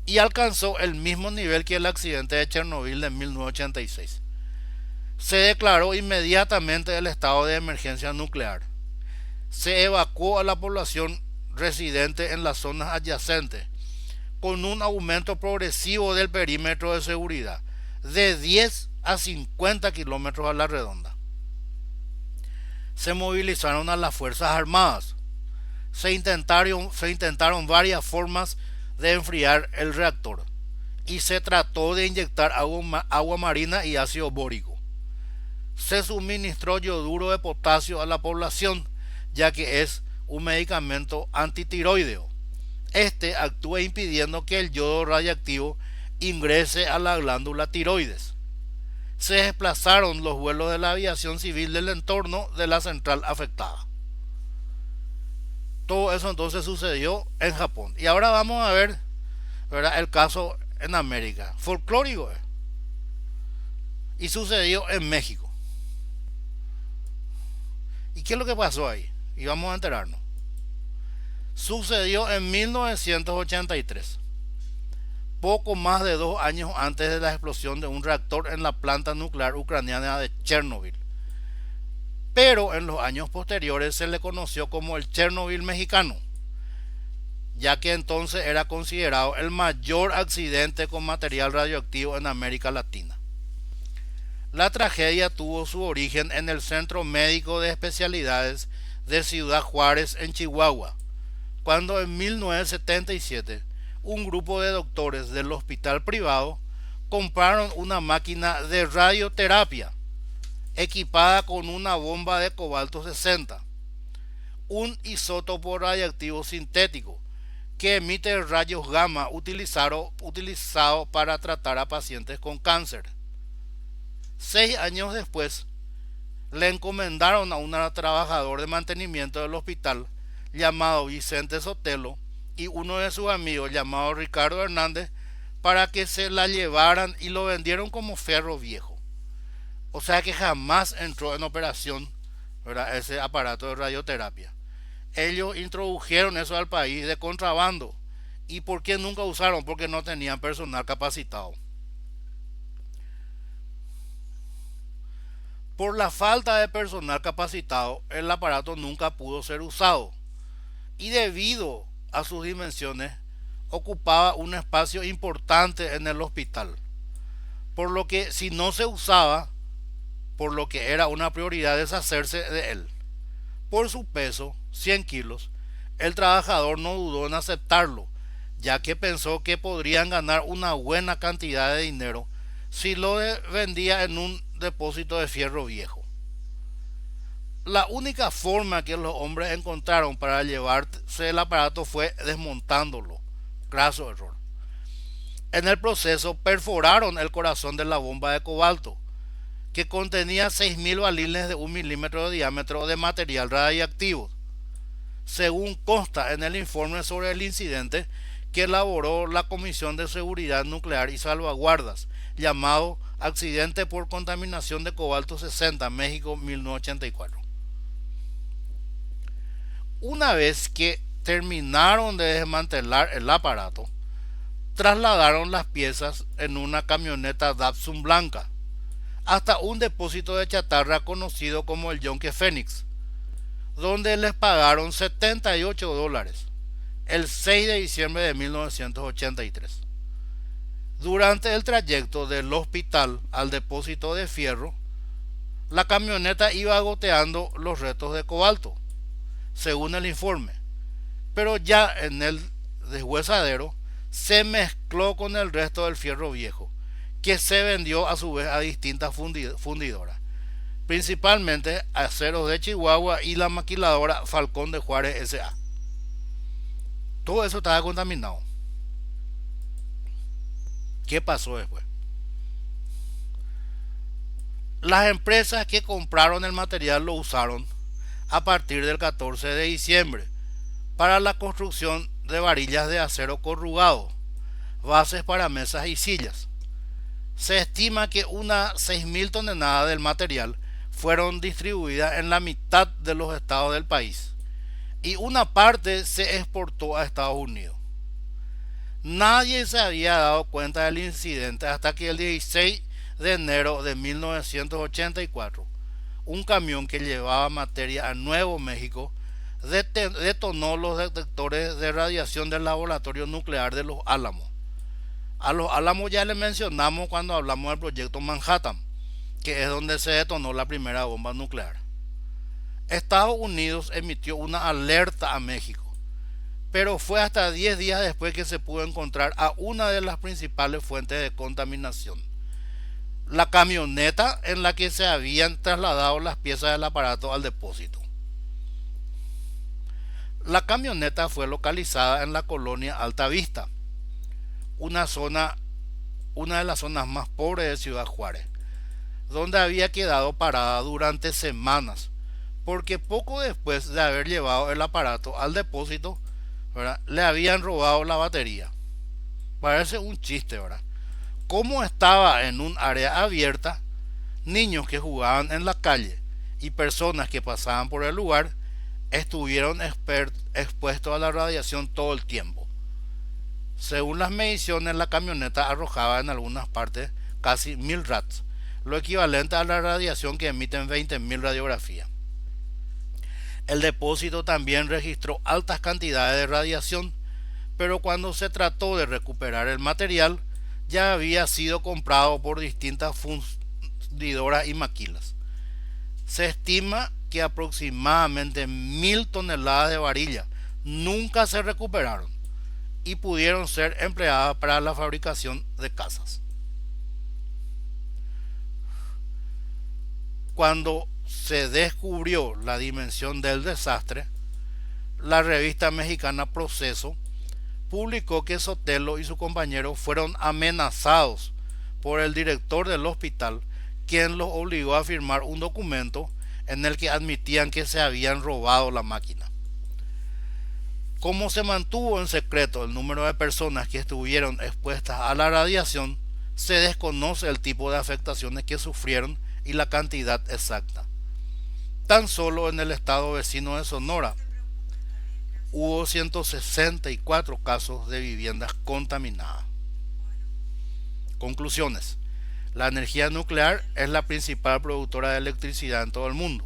y alcanzó el mismo nivel que el accidente de Chernobyl de 1986. Se declaró inmediatamente el estado de emergencia nuclear. Se evacuó a la población residente en las zonas adyacentes, con un aumento progresivo del perímetro de seguridad, de 10 a 50 kilómetros a la redonda. Se movilizaron a las Fuerzas Armadas. Se intentaron varias formas de enfriar el reactor y se trató de inyectar agua marina y ácido bórico. Se suministró yoduro de potasio a la población, ya que es un medicamento antitiroideo. Este actúa impidiendo que el yodo radiactivo ingrese a la glándula tiroides. Se desplazaron los vuelos de la aviación civil del entorno de la central afectada. Todo eso entonces sucedió en Japón. Y ahora vamos a ver, ¿verdad?, el caso en América. Folclórico. Y sucedió en México. ¿Y qué es lo que pasó ahí? Y vamos a enterarnos. Sucedió en 1983, poco más de 2 años antes de la explosión de un reactor en la planta nuclear ucraniana de Chernobyl. Pero en los años posteriores se le conoció como el Chernobyl mexicano, ya que entonces era considerado el mayor accidente con material radioactivo en América Latina. La tragedia tuvo su origen en el Centro Médico de Especialidades de Ciudad Juárez, en Chihuahua, cuando en 1977 un grupo de doctores del hospital privado compraron una máquina de radioterapia equipada con una bomba de cobalto 60, un isótopo radiactivo sintético que emite rayos gamma utilizado para tratar a pacientes con cáncer. 6 años después, le encomendaron a un trabajador de mantenimiento del hospital llamado Vicente Sotelo y uno de sus amigos llamado Ricardo Hernández para que se la llevaran y lo vendieron como ferro viejo. O sea que jamás entró en operación, ¿verdad?, ese aparato de radioterapia. Ellos introdujeron eso al país de contrabando. ¿Y por qué nunca usaron? Porque no tenían personal capacitado. Por la falta de personal capacitado, el aparato nunca pudo ser usado. Y debido a sus dimensiones, ocupaba un espacio importante en el hospital. Por lo que si no se usaba, por lo que era una prioridad deshacerse de él. Por su peso, 100 kilos, el trabajador no dudó en aceptarlo, ya que pensó que podrían ganar una buena cantidad de dinero si lo vendía en un depósito de fierro viejo. La única forma que los hombres encontraron para llevarse el aparato fue desmontándolo. Graso error. En el proceso perforaron el corazón de la bomba de cobalto, que contenía 6.000 balines de 1 milímetro de diámetro de material radiactivo, según consta en el informe sobre el incidente que elaboró la Comisión de Seguridad Nuclear y Salvaguardas, llamado Accidente por Contaminación de Cobalto 60, México, 1984. Una vez que terminaron de desmantelar el aparato, trasladaron las piezas en una camioneta Datsun blanca hasta un depósito de chatarra conocido como el Yonke Phoenix, donde les pagaron $78 el 6 de diciembre de 1983. Durante el trayecto del hospital al depósito de fierro, la camioneta iba goteando los restos de cobalto, según el informe, pero ya en el deshuesadero se mezcló con el resto del fierro viejo, que se vendió a su vez a distintas fundidoras, principalmente Aceros de Chihuahua y la maquiladora Falcón de Juárez S.A. Todo eso estaba contaminado. ¿Qué pasó después? Las empresas que compraron el material lo usaron a partir del 14 de diciembre para la construcción de varillas de acero corrugado, bases para mesas y sillas. Se estima que unas 6.000 toneladas del material fueron distribuidas en la mitad de los estados del país y una parte se exportó a Estados Unidos. Nadie se había dado cuenta del incidente hasta que el 16 de enero de 1984, un camión que llevaba materia a Nuevo México detonó los detectores de radiación del laboratorio nuclear de Los Álamos. A Los Álamos ya le mencionamos cuando hablamos del proyecto Manhattan, que es donde se detonó la primera bomba nuclear. Estados Unidos emitió una alerta a México, pero fue hasta 10 días después que se pudo encontrar a una de las principales fuentes de contaminación: la camioneta en la que se habían trasladado las piezas del aparato al depósito. La camioneta fue localizada en la colonia Alta Vista, una de las zonas más pobres de Ciudad Juárez, donde había quedado parada durante semanas, porque poco después de haber llevado el aparato al depósito, ¿verdad?, le habían robado la batería. Parece un chiste, ¿verdad? Como estaba en un área abierta, niños que jugaban en la calle y personas que pasaban por el lugar estuvieron expuestos a la radiación todo el tiempo. Según las mediciones, la camioneta arrojaba en algunas partes casi 1000 rats, lo equivalente a la radiación que emiten 20.000 radiografías. El depósito también registró altas cantidades de radiación, pero cuando se trató de recuperar el material, ya había sido comprado por distintas fundidoras y maquilas. Se estima que aproximadamente 1000 toneladas de varilla nunca se recuperaron y pudieron ser empleadas para la fabricación de casas. Cuando se descubrió la dimensión del desastre, la revista mexicana Proceso publicó que Sotelo y su compañero fueron amenazados por el director del hospital, quien los obligó a firmar un documento en el que admitían que se habían robado la máquina. Como se mantuvo en secreto el número de personas que estuvieron expuestas a la radiación, se desconoce el tipo de afectaciones que sufrieron y la cantidad exacta. Tan solo en el estado vecino de Sonora hubo 164 casos de viviendas contaminadas. Conclusiones. La energía nuclear es la principal productora de electricidad en todo el mundo.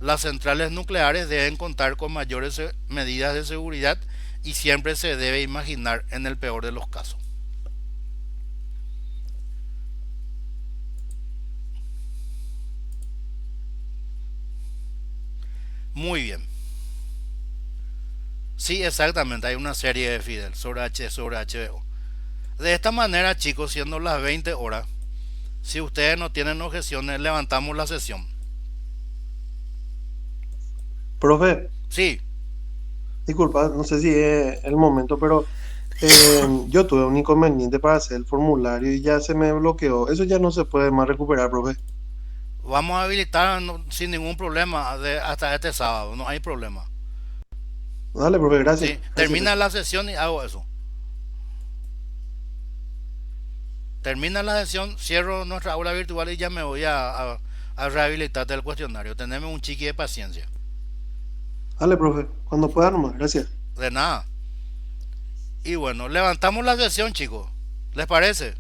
Las centrales nucleares deben contar con mayores medidas de seguridad y siempre se debe imaginar en el peor de los casos. Muy bien. Sí, exactamente, hay una serie de Fidel sobre HBO. De esta manera, chicos, siendo las 20 horas, si ustedes no tienen objeciones, levantamos la sesión. Profe, Sí, disculpa, no sé si es el momento, pero yo tuve un inconveniente para hacer el formulario y ya se me bloqueó. Eso ya no se puede más recuperar, profe. vamos a habilitar sin ningún problema hasta este sábado, no hay problema. Dale, profe, gracias. Sí, Gracias. termina la sesión y hago eso. Termina la sesión, cierro nuestra aula virtual y ya me voy a rehabilitarte el cuestionario. Teneme un chiqui de paciencia. Dale, profe, cuando pueda nomás. Gracias. De nada. Y bueno, levantamos la sesión, chicos. ¿Les parece?